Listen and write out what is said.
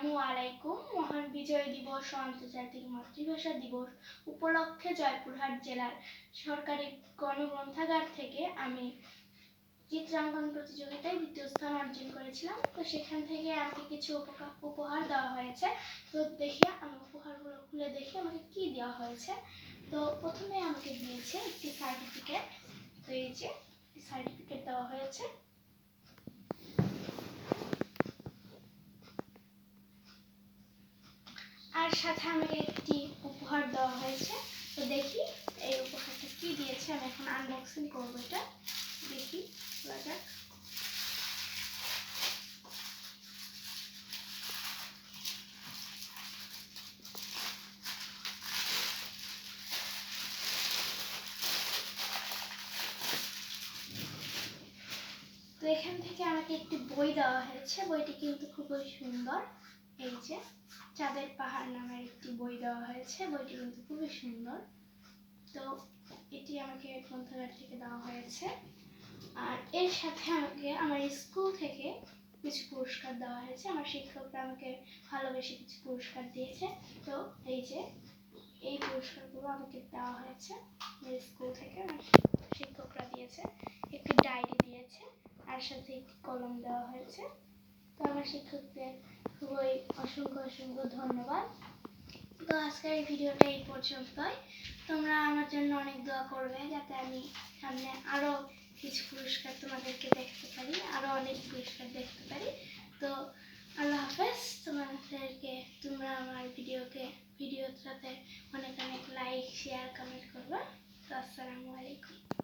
আসসালামু আলাইকুম। মহান বিজয় দিবস ও আন্তর্জাতিক মাতৃভাষা দিবস উপলক্ষে জয়পুরহাট জেলার সরকারি গণগ্রন্থাগার থেকে আমি চিত্রাঙ্কন প্রতিযোগিতায় দ্বিতীয় স্থান অর্জন করেছিলাম। তো সেখান থেকে আমাকে কিছু উপহার দেওয়া হয়েছে। তো দেখি আমি উপহারগুলো খুলে দেখি আমাকে কি দেওয়া হয়েছে। তো প্রথমে আমাকে দিয়েছে একটি সার্টিফিকেট। তো এই যে সার্টিফিকেট দেওয়া হয়েছে। আর সাথে আমাকে একটি উপহার দেওয়া হয়েছে। তো দেখি এই উপহারটা কি দিয়েছে, আমি এখন আনবক্সিং করবো। এটা দেখি যাক। তো এখান থেকে আমাকে একটি বই দেওয়া হয়েছে। বইটি কিন্তু খুবই সুন্দর। এই যে চাঁদের পাহাড় নামের একটি বই দেওয়া হয়েছে। বইটি কিন্তু খুবই সুন্দর। তো এটি আমাকে গ্রন্থাগার থেকে দেওয়া হয়েছে। আর এর সাথে আমাকে আমার স্কুল থেকে কিছু পুরস্কার দেওয়া হয়েছে। আমার শিক্ষকরা আমাকে ভালোবেসে কিছু পুরস্কার দিয়েছে। তো এই যে এই পুরস্কারগুলো আমাকে দেওয়া হয়েছে স্কুল থেকে, আমার শিক্ষকরা দিয়েছে। একটি ডায়েরি দিয়েছে, আর সাথে একটি কলম দেওয়া হয়েছে। তো আমার শিক্ষকদের খুবই অসংখ্য ধন্যবাদ। তো আজকের এই ভিডিওটা এই পর্যন্তই। তোমরা আমার জন্য অনেক দোয়া করবে যাতে আমি সামনে আরো কিছু পুরস্কার তোমাদেরকে দেখতে পারি, আরো অনেক পুরস্কার দেখতে পারি। তো আল্লাহ হাফেজ। তোমরা আমার ভিডিওটাতে অনেক লাইক, শেয়ার, কমেন্ট করবে। তো আসসালামু আলাইকুম।